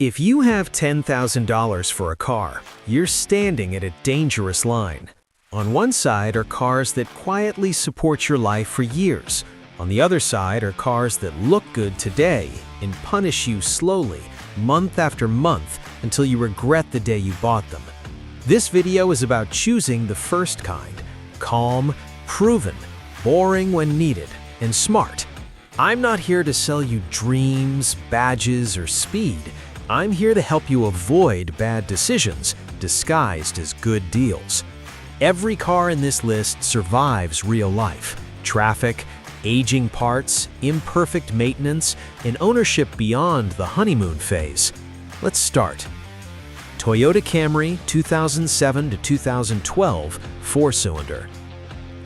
If you have $10,000 for a car, you're standing at a dangerous line. On one side are cars that quietly support your life for years. On the other side are cars that look good today and punish you slowly, month after month, until you regret the day you bought them. This video is about choosing the first kind: calm, proven, boring when needed, and smart. I'm not here to sell you dreams, badges, or speed. I'm here to help you avoid bad decisions disguised as good deals. Every car in this list survives real life: traffic, aging parts, imperfect maintenance, and ownership beyond the honeymoon phase. Let's start. Toyota Camry 2007 to 2012 4-cylinder.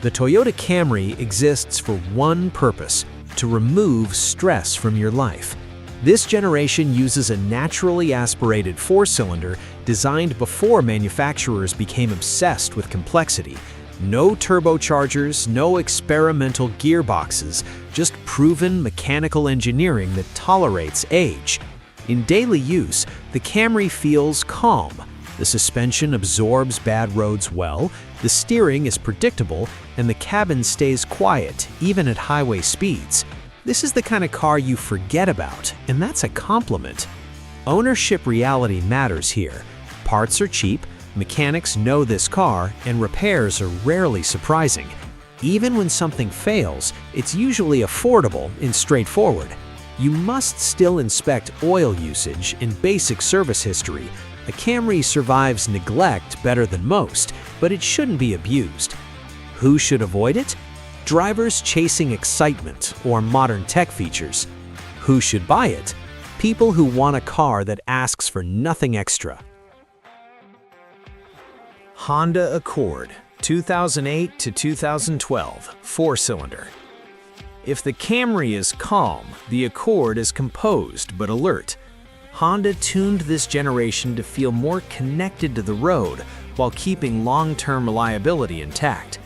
The Toyota Camry exists for one purpose: to remove stress from your life. This generation uses a naturally aspirated 4-cylinder designed before manufacturers became obsessed with complexity. No turbochargers, no experimental gearboxes, just proven mechanical engineering that tolerates age. In daily use, the Camry feels calm. The suspension absorbs bad roads well, the steering is predictable, and the cabin stays quiet, even at highway speeds. This is the kind of car you forget about, and that's a compliment. Ownership reality matters here. Parts are cheap, mechanics know this car, and repairs are rarely surprising. Even when something fails, it's usually affordable and straightforward. You must still inspect oil usage and basic service history. A Camry survives neglect better than most, but it shouldn't be abused. Who should avoid it? Drivers chasing excitement or modern tech features. Who should buy it? People who want a car that asks for nothing extra. Honda Accord 2008 to 2012 4-cylinder. If the Camry is calm, the Accord is composed but alert. Honda tuned this generation to feel more connected to the road while keeping long-term reliability intact.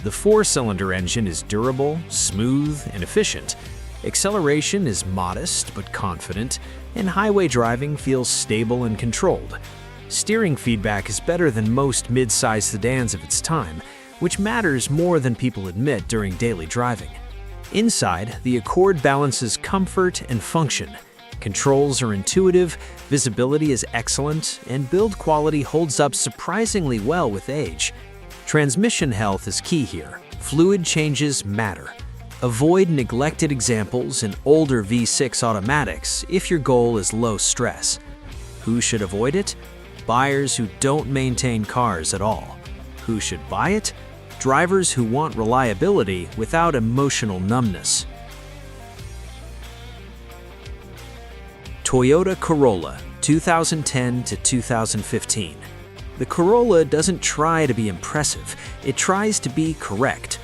The 4-cylinder engine is durable, smooth, and efficient. Acceleration is modest but confident, and highway driving feels stable and controlled. Steering feedback is better than most mid-size sedans of its time, which matters more than people admit during daily driving. Inside, the Accord balances comfort and function. Controls are intuitive, visibility is excellent, and build quality holds up surprisingly well with age. Transmission health is key here. Fluid changes matter. Avoid neglected examples in older V6 automatics if your goal is low stress. Who should avoid it? Buyers who don't maintain cars at all. Who should buy it? Drivers who want reliability without emotional numbness. Toyota Corolla 2010 to 2015. The Corolla doesn't try to be impressive, it tries to be correct.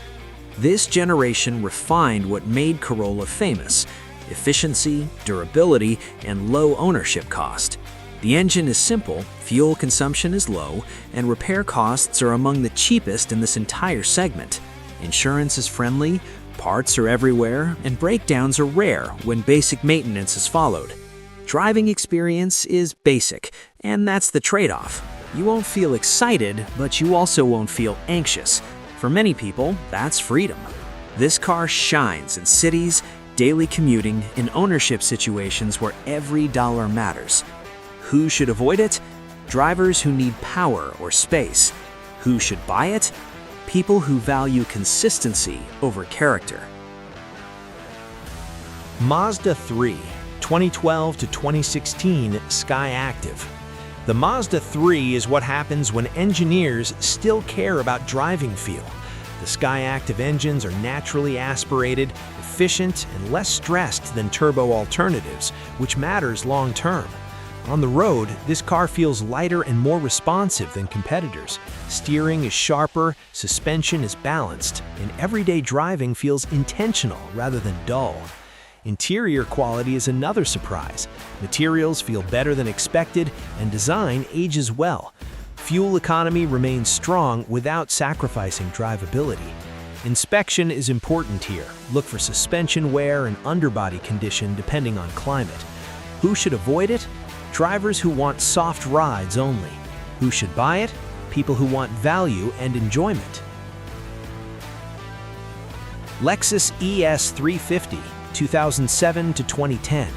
This generation refined what made Corolla famous: efficiency, durability, and low ownership cost. The engine is simple, fuel consumption is low, and repair costs are among the cheapest in this entire segment. Insurance is friendly, parts are everywhere, and breakdowns are rare when basic maintenance is followed. Driving experience is basic, and that's the trade-off. You won't feel excited, but you also won't feel anxious. For many people, that's freedom. This car shines in cities, daily commuting, and ownership situations where every dollar matters. Who should avoid it? Drivers who need power or space. Who should buy it? People who value consistency over character. Mazda 3, 2012 to 2016 Skyactiv. The Mazda 3 is what happens when engineers still care about driving feel. The Skyactiv engines are naturally aspirated, efficient, and less stressed than turbo alternatives, which matters long-term. On the road, this car feels lighter and more responsive than competitors. Steering is sharper, suspension is balanced, and everyday driving feels intentional rather than dull. Interior quality is another surprise. Materials feel better than expected, and design ages well. Fuel economy remains strong without sacrificing drivability. Inspection is important here. Look for suspension wear and underbody condition depending on climate. Who should avoid it? Drivers who want soft rides only. Who should buy it? People who want value and enjoyment. Lexus ES 350, 2007 to 2010.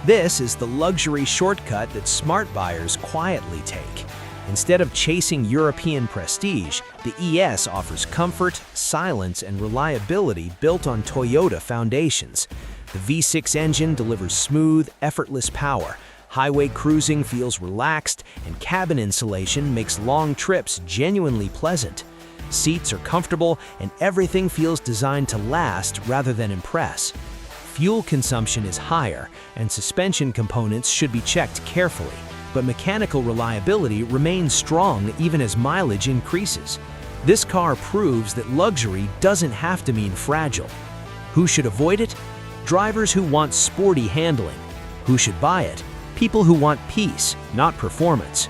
This is the luxury shortcut that smart buyers quietly take. Instead of chasing European prestige, the ES offers comfort, silence, and reliability built on Toyota foundations. The V6 engine delivers smooth, effortless power. Highway cruising feels relaxed, and cabin insulation makes long trips genuinely pleasant. Seats are comfortable, and everything feels designed to last rather than impress. Fuel consumption is higher, and suspension components should be checked carefully, but mechanical reliability remains strong even as mileage increases. This car proves that luxury doesn't have to mean fragile. Who should avoid it? Drivers who want sporty handling. Who should buy it? People who want peace, not performance.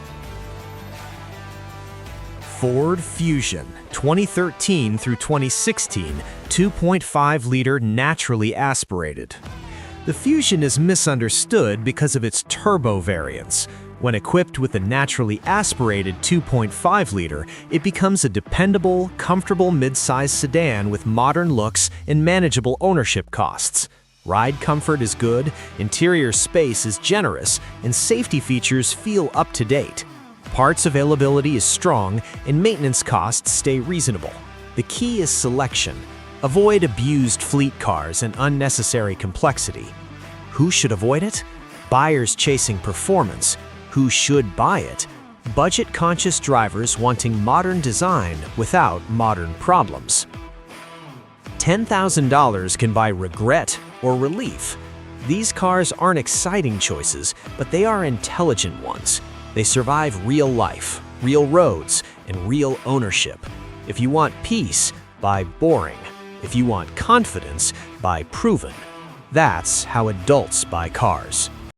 Ford Fusion, 2013 through 2016, 2.5-liter naturally aspirated. The Fusion is misunderstood because of its turbo variants. When equipped with a naturally aspirated 2.5-liter, it becomes a dependable, comfortable mid-size sedan with modern looks and manageable ownership costs. Ride comfort is good, interior space is generous, and safety features feel up to date. Parts availability is strong, and maintenance costs stay reasonable. The key is selection. Avoid abused fleet cars and unnecessary complexity. Who should avoid it? Buyers chasing performance. Who should buy it? Budget-conscious drivers wanting modern design without modern problems. $10,000 can buy regret or relief. These cars aren't exciting choices, but they are intelligent ones. They survive real life, real roads, and real ownership. If you want peace, buy boring. If you want confidence, buy proven. That's how adults buy cars.